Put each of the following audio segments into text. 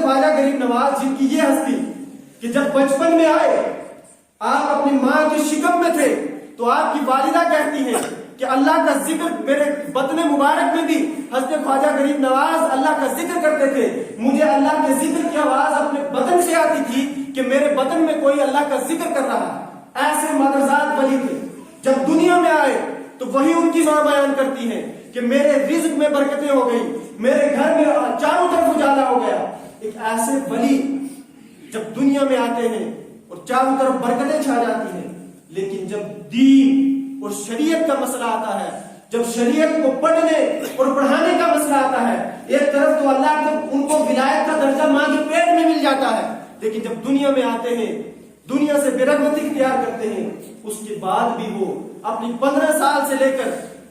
خواجہ غریب نواز جن کی یہ ہستی کہ جب بچپن میں آئے آپ اپنی ماں کے شکم میں تھے تو آپ کی والدہ کہتی ہیں کہ اللہ کا ذکر میرے بطن مبارک میں بھی حضرت خواجہ غریب نواز اللہ کا ذکر کرتے تھے. مجھے اللہ کے ذکر کی آواز اپنے بدن سے آتی تھی کہ میرے بدن میں کوئی اللہ کا ذکر کر رہا ہے. ایسے مدرزات ولی تھے. جب دنیا میں آئے تو وہی ان کی ماں بیان کرتی ہے کہ میرے رزق میں برکتیں ہو گئی, میرے گھر میں چاروں طرف اجالا ہو گیا. ایک ایسے ولی جب دنیا میں آتے ہیں اور چاروں طرف برکتیں چھا جاتی ہیں, لیکن جب دین اور شریعت کا مسئلہ آتا ہے, جب شریعت کو پڑھنے اور پڑھانے کا مسئلہ آتا ہے, ایک طرف تو اللہ کو ان کو ولایت کا درجہ ماں کے پیٹ میں مل جاتا ہے, لیکن جب دنیا میں آتے ہیں دنیا سے بے رغبتی اختیار کرتے ہیں, اس کے بعد بھی وہ اپنی 15 سال سے لے کر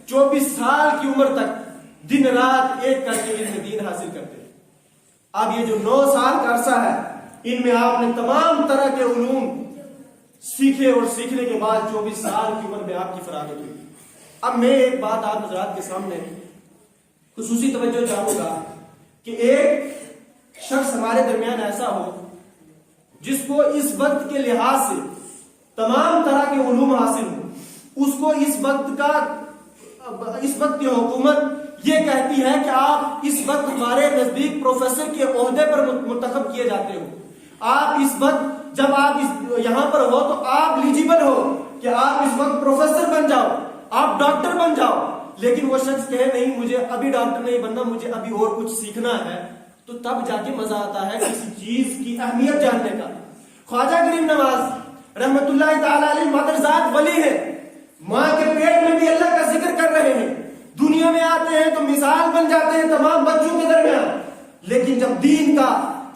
24 سال کی عمر تک دن رات ایک کر کے علم دین حاصل کرتے ہیں. اب یہ جو 9 سال کا عرصہ ہے ان میں آپ نے تمام طرح کے علوم سیکھے اور سیکھنے کے بعد 24 سال کی عمر میں آپ کی فراغت ہوئی. اب میں ایک بات آپ حضرات کے سامنے خصوصی توجہ چاہوں گا کہ ایک شخص ہمارے درمیان ایسا ہو جس کو اس وقت کے لحاظ سے تمام طرح کے علوم حاصل ہو, اس کو اس وقت کی حکومت یہ کہتی ہے کہ آپ اس وقت ہمارے نزدیک پروفیسر کے عہدے پر منتخب کیے جاتے ہو, آپ اس وقت جب آپ یہاں پر ہو تو آپ ایلیجیبل ہو کہ آپ اس وقت پروفیسر بن جاؤ, آپ ڈاکٹر بن جاؤ. لیکن وہ شخص کہے نہیں مجھے ابھی ڈاکٹر نہیں بننا, مجھے ابھی اور کچھ سیکھنا ہے, تو تب جا کے مزہ آتا ہے کسی چیز کی اہمیت جاننے کا. خواجہ غریب نواز رحمت اللہ تعالی علیہ مدرزات ولی ہے, ماں کے پیٹ میں بھی اللہ کا ذکر کر رہے ہیں, دنیا میں آتے ہیں تو مثال بن جاتے ہیں تمام بچوں کے درمیان. لیکن جب دین کا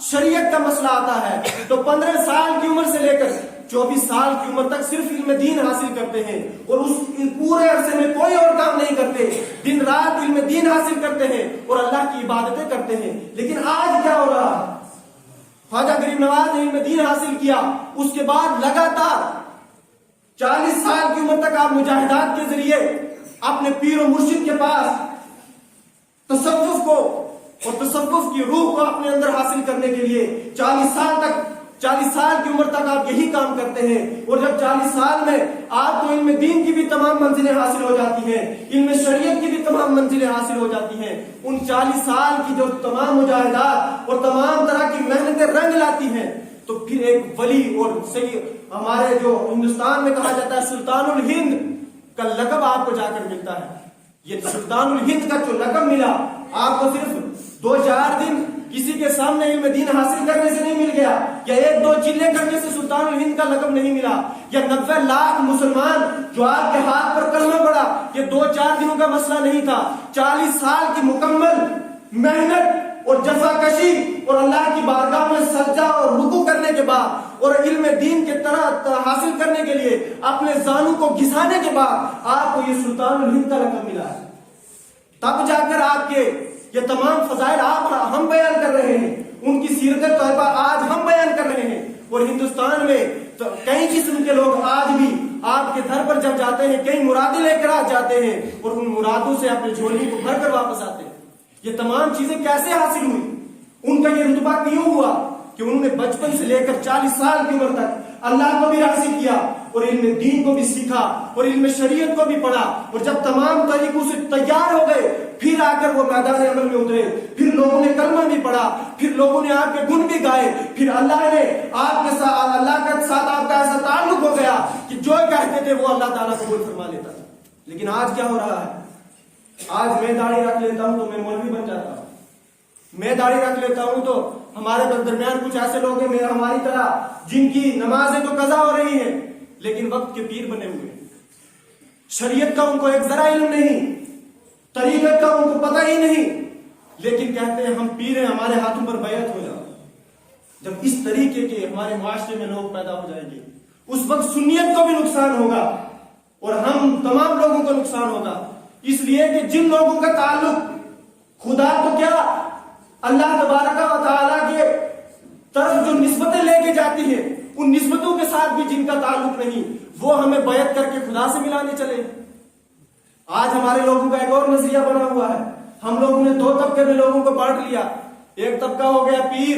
شریعت کا مسئلہ آتا ہے تو 15 سال کی عمر سے لے کر 24 سال کی عمر تک صرف علم دین حاصل کرتے ہیں, اور اس پورے عرصے میں کوئی اور کام نہیں کرتے, دن رات علم دین حاصل کرتے ہیں اور اللہ کی عبادتیں کرتے ہیں. لیکن آج کیا ہو رہا ہے, خواجہ غریب نواز نے علم دین حاصل کیا, اس کے بعد لگاتار 40 سال کی عمر تک آپ مجاہدات کے ذریعے اپنے پیر و مرشد کے پاس تصوف کو اور تصوف کی روح کو اپنے اندر حاصل کرنے کے لیے 40 سال کی عمر تک آپ یہی کام کرتے ہیں. اور جب 40 سال میں آپ کو علم دین کی بھی تمام منزلیں حاصل ہو جاتی ہیں, علم شریعت کی بھی تمام منزلیں حاصل ہو جاتی ہیں, ان 40 سال کی جو تمام مجاہدات اور تمام طرح کی محنتیں رنگ لاتی ہیں, تو پھر ایک ولی اور سید ہمارے جو ہندوستان میں کہا جاتا ہے سلطان الہند کا لقب آپ کو جا کر ملتا ہے. یہ سلطان الہند کا جو لقب ملا آپ کو صرف 2-4 دن کسی کے سامنے علم دین حاصل کرنے سے نہیں مل گیا, یا 1-2 چلے کرنے سے سلطان الہند کا لقب نہیں ملا, یا 90 لاکھ مسلمان جو آپ کے ہاتھ پر کلمہ پڑا, یہ 2-4 دنوں کا مسئلہ نہیں تھا. 40 سال کی مکمل محنت اور جفاکشی اور اللہ کی بارگاہ میں سجدہ اور رکوع کرنے کے بعد اور علم دین کے طرح حاصل کرنے کے لیے اپنے زانوں کو گھسانے کے بعد آپ کو یہ سلطان الہند کا لقب ملا ہے. تب جا کر آپ کے یہ تمام فضائل ہم بیان کر رہے ہیں, ان کی سیرت طیبہ آج ہم بیان کر رہے ہیں. اور ہندوستان میں کئی قسم کے لوگ آج بھی آپ کے گھر پر جب جاتے ہیں کئی مرادیں لے کر جاتے ہیں اور ان مرادوں سے اپنے جھولی کو بھر کر واپس آتے ہیں. یہ تمام چیزیں کیسے حاصل ہوئی, ان کا یہ رتبہ کیوں ہوا کہ انہوں نے بچپن سے لے کر 40 سال کی عمر تک اللہ کو بھی راضی کیا اور علم دین کو بھی سیکھا اور علم شریعت کو بھی پڑھا, اور جب تمام طریقوں سے تیار ہو گئے پھر آ کر وہ میدان عمل میں اترے, پھر لوگوں نے کلمہ بھی پڑھا, پھر لوگوں نے آپ کے گن بھی گائے, پھر اللہ نے آپ کے ساتھ اللہ کے ساتھ آپ کا ایسا تعلق ہو گیا کہ جو کہتے تھے وہ اللہ تعالیٰ قبول فرما لیتا تھا. لیکن آج کیا ہو رہا ہے, آج میں داڑھی رکھ لیتا ہوں تو میں مولوی بن جاتا ہوں, میں داڑھی رکھ لیتا ہوں تو ہمارے درمیان کچھ ایسے لوگ ہیں ہماری طرح جن کی نمازیں تو قضا ہو رہی ہیں لیکن وقت کے پیر بنے ہوئے, شریعت کا ان کو ایک ذرا علم نہیں, طریقت کا ان کو پتہ ہی نہیں, لیکن کہتے ہیں ہم پیر ہیں ہمارے ہاتھوں پر بیعت ہو جاؤ. جب اس طریقے کے ہمارے معاشرے میں لوگ پیدا ہو جائیں گے اس وقت سنیت کو بھی نقصان ہوگا اور ہم تمام لوگوں کو نقصان ہوگا. اس لیے کہ جن لوگوں کا تعلق خدا تو کیا اللہ تبارک و تعالیٰ کے طرف جو نسبتیں لے کے جاتی ہیں ان نسبتوں کے ساتھ بھی جن کا تعلق نہیں وہ ہمیں بیعت کر کے خدا سے ملانے چلے. آج ہمارے لوگوں کا ایک اور نظریہ بنا ہوا ہے, ہم لوگوں نے 2 طبقے میں لوگوں کو بانٹ لیا. ایک طبقہ ہو گیا پیر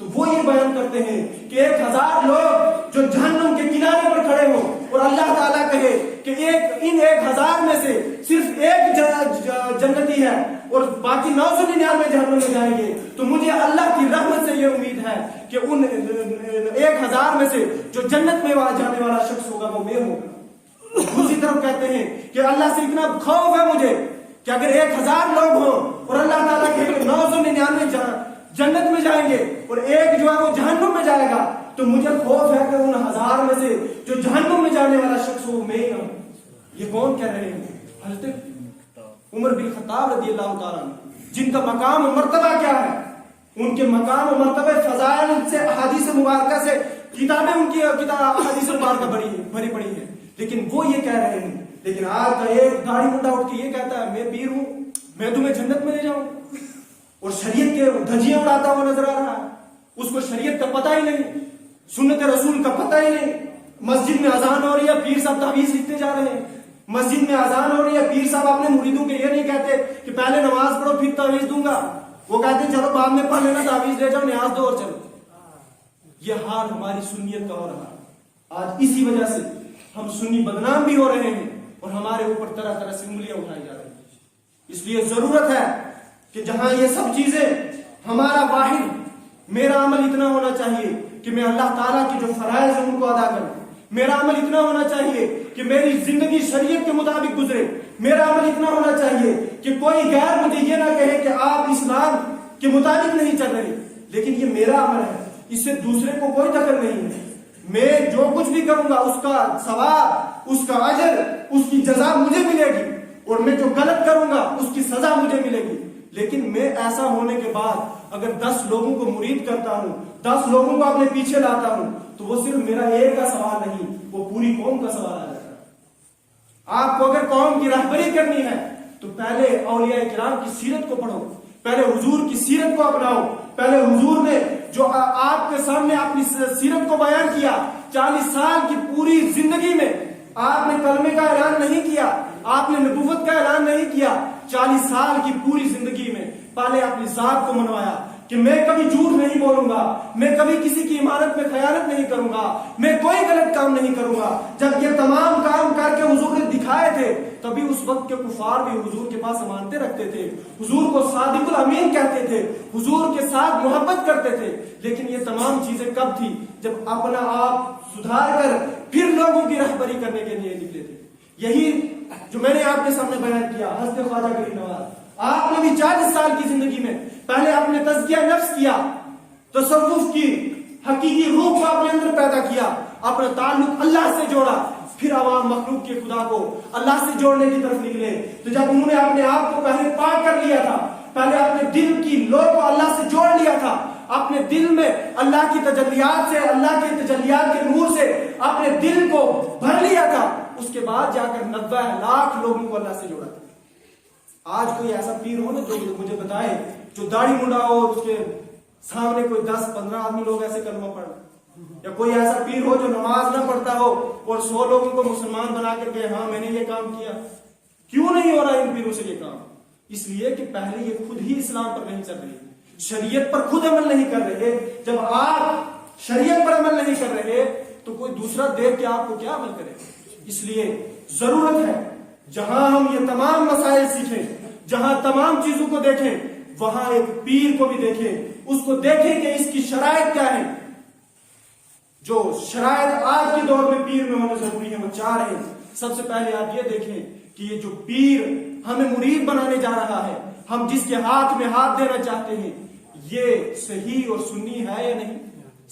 تو وہ یہ بیان کرتے ہیں کہ 1000 لوگ جو جہنم کے کنارے پر کھڑے ہوں اور اللہ تعالیٰ کہے کہ ان 1000 میں سے صرف ایک جنتی ہے اور باقی 999 جہنم میں جائیں گے، تو مجھے اللہ کی رحمت سے یہ امید ہے کہ ان 1000 میں سے جو جنت میں جانے والا شخص ہوگا وہ میں ہوگا۔ دوسری طرف کہتے ہیں کہ اللہ سے اتنا خوف ہے مجھے کہ اگر 1000 لوگ ہوں اور اللہ تعالیٰ کہے کہ 999 جنت میں جائیں گے اور ایک جو ہے وہ جہنم میں جائے گا، تو مجھے خوف ہے کہ ان 1000 میں سے جو جہنم میں جانے والا شخص ہو میں ہی ہوں۔ یہ کون کہہ رہے ہیں؟ حضرت عمر بن خطاب رضی اللہ تعالیٰ عنہ، جن کا مقام و مرتبہ کیا ہے، ان کے مقام و مرتبہ فضائل سے احادیث مبارکہ سے کتابیں ان کی احادیث مبارکہ بھری پڑی ہیں، لیکن وہ یہ کہہ رہے ہیں۔ لیکن آج کا ایک داڑھی منڈا اٹھ کے یہ کہتا ہے میں پیر ہوں، میں تمہیں جنت میں لے جاؤں، اور شریعت کے دھجیاں اڑاتا ہوا نظر آ رہا ہے۔ اس کو شریعت کا پتہ ہی نہیں، سنت رسول کا پتہ ہی نہیں۔ مسجد میں اذان ہو رہی ہے، پیر صاحب تعویذ لکھتے جا رہے ہیں۔ مسجد میں اذان ہو رہی ہے، پیر صاحب اپنے مریدوں کے یہ نہیں کہتے کہ پہلے نماز پڑھو پھر تعویذ دوں گا، وہ کہتے ہیں چلو بعد میں پڑھ لینا، تعویذ لے جاؤ، نیاز دو اور چلو۔ یہ حال ہماری سنیت کا ہو رہا ہے۔ آج اسی وجہ سے ہم سنی بدنام بھی ہو رہے ہیں اور ہمارے اوپر طرح طرح سے انگلیاں اٹھائی جا رہی ہیں۔ اس لیے ضرورت ہے کہ جہاں یہ سب چیزیں ہمارا واحد میرا عمل اتنا ہونا چاہیے کہ میں اللہ تعالیٰ کی جو فرائض ہیں ان کو ادا کروں، میرا عمل اتنا ہونا چاہیے کہ میری زندگی شریعت کے مطابق گزرے، میرا عمل اتنا ہونا چاہیے کہ کوئی غیر مجھے یہ نہ کہے کہ آپ اسلام کے مطابق نہیں چل رہے، لیکن یہ میرا عمل ہے، اس سے دوسرے کو کوئی دخل نہیں ہے۔ میں جو کچھ بھی کروں گا اس کا ثواب، اس کا اجر، اس کی جزا مجھے ملے گی، اور میں جو غلط کروں گا اس کی سزا مجھے ملے گی۔ لیکن میں ایسا ہونے کے بعد اگر 10 لوگوں کو مرید کرتا ہوں، 10 لوگوں کو اپنے پیچھے لاتا ہوں، تو وہ صرف میرا ایک کا سوال نہیں، وہ پوری قوم کا سوال آ جاتا ہے۔ آپ کو اگر قوم کی رہبری کرنی ہے تو پہلے اولیاء کرام کی سیرت کو پڑھو، پہلے حضور کی سیرت کو اپناؤ۔ پہلے حضور نے جو آپ کے سامنے اپنی سیرت کو بیان کیا، 40 سال کی پوری زندگی میں آپ نے کلمے کا اعلان نہیں کیا، آپ نے نبوت کا اعلان نہیں کیا، 40 سال کی پوری زندگی میں پہلے اپنی ذات کو منوایا کہ میں کبھی جھوٹ نہیں بولوں گا، میں کبھی کسی کی امانت میں خیانت نہیں کروں گا، میں کوئی غلط کام نہیں کروں گا۔ جب یہ تمام کام کر کے حضور نے دکھائے تھے، تبھی اس وقت کے کفار بھی حضور کے پاس امانتیں رکھتے تھے، حضور کو صادق الامین کہتے تھے، حضور کے ساتھ محبت کرتے تھے۔ لیکن یہ تمام چیزیں کب تھی؟ جب اپنا آپ سدھار کر پھر لوگوں کی رہبری کرنے کے لیے نکلے تھے۔ یہی جو میں نے آپ کے سامنے بیان کیا، حضرت خواجہ غریب نواز، آپ نے بھی 40 سال کی زندگی میں پہلے اپنے تزکیہ نفس کیا، تصوف کی حقیقی روح کو اپنے اندر پیدا کیا، اپنا تعلق اللہ سے جوڑا، پھر عوام مخلوق کے خدا کو اللہ سے جوڑنے کی طرف نکلے۔ تو جب انہوں نے اپنے آپ کو پہلے پاک کر لیا تھا، پہلے اپنے دل کی لو کو اللہ سے جوڑ لیا تھا، اپنے دل میں اللہ کی تجلیات سے، اللہ کے تجلیات کے نور سے اپنے دل کو بھر لیا تھا، اس کے بعد جا کر 90 لاکھ لوگوں کو اللہ سے جوڑا تھا۔ آج کوئی ایسا پیر ہو نا جو مجھے بتائے، جو داڑھی منڈا ہو اور اس کے سامنے کوئی 10-15 آدمی لوگ ایسے کلمہ پڑھ، یا کوئی ایسا پیر ہو جو نماز نہ پڑھتا ہو اور 100 لوگوں کو مسلمان بنا کر کے ہاں میں نے یہ کام کیا۔ کیوں نہیں ہو رہا ان پیروں سے یہ کام؟ اس لیے کہ پہلے یہ خود ہی اسلام پر نہیں چل رہی، شریعت پر خود عمل نہیں کر رہے۔ جب آپ شریعت پر عمل نہیں کر رہے تو کوئی دوسرا دیکھ کے آپ کو کیا عمل کرے؟ اس لیے ضرورت ہے جہاں ہم یہ تمام مسائل سیکھیں، جہاں تمام چیزوں کو دیکھیں، وہاں ایک پیر کو بھی دیکھیں، اس کو دیکھیں کہ اس کی شرائط کیا ہے۔ جو شرائط آج کے دور میں پیر میں ہونا ضروری ہے وہ 4 ہیں۔ سب سے پہلے آپ یہ دیکھیں کہ یہ جو پیر ہمیں مرید بنانے جا رہا ہے، ہم جس کے ہاتھ میں ہاتھ دینا چاہتے ہیں، یہ صحیح اور سنی ہے یا نہیں؟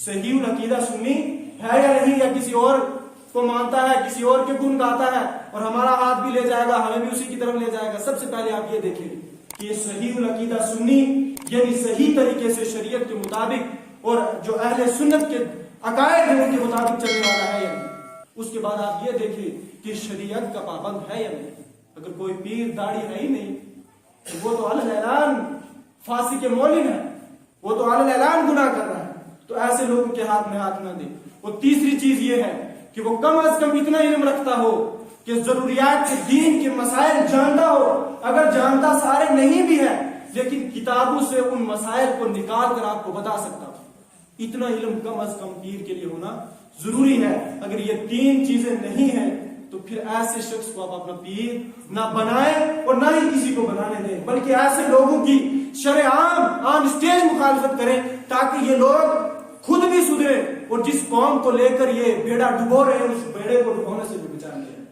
صحیح العقیدہ سنی ہے یا نہیں؟ یا کسی اور کو مانتا ہے، کسی اور کے گن گاتا ہے اور ہمارا ہاتھ بھی لے جائے گا، ہمیں بھی اسی کی طرف لے جائے گا۔ سب سے پہلے آپ یہ دیکھیں کہ یہ صحیح العقیدہ سنی یعنی صحیح طریقے سے شریعت کے مطابق اور جو اہل سنت کے عقائد ہیں ان کے مطابق چلنے والا ہے یا نہیں۔ اس کے بعد آپ یہ دیکھیں کہ شریعت کا پابند ہے یا نہیں۔ اگر کوئی پیر داڑھی ہے ہی نہیں تو وہ تو علی اعلان فاسق مولن ہے، وہ تو علی اعلان گناہ کر رہا ہے، تو ایسے لوگوں کے ہاتھ میں ہاتھ نہ دے۔ اور تیسری چیز یہ ہے کہ وہ کم از کم اتنا علم رکھتا ہو کہ ضروریات کے دین کے مسائل جانتا ہو، اگر جانتا سارے نہیں بھی ہے لیکن کتابوں سے ان مسائل کو نکال کر آپ کو بتا سکتا ہو۔ اتنا علم کم از کم پیر کے لیے ہونا ضروری ہے. اگر یہ 3 چیزیں نہیں ہیں تو پھر ایسے شخص کو آپ اپنا پیر نہ بنائیں اور نہ ہی کسی کو بنانے دیں، بلکہ ایسے لوگوں کی شرعام آن اسٹیج مخالفت کریں تاکہ یہ لوگ خود بھی سدھرے اور جس قوم کو لے کر یہ بیڑا ڈبو رہے ہیں اس بیڑے کو ڈبونے سے بھی بچا لیں.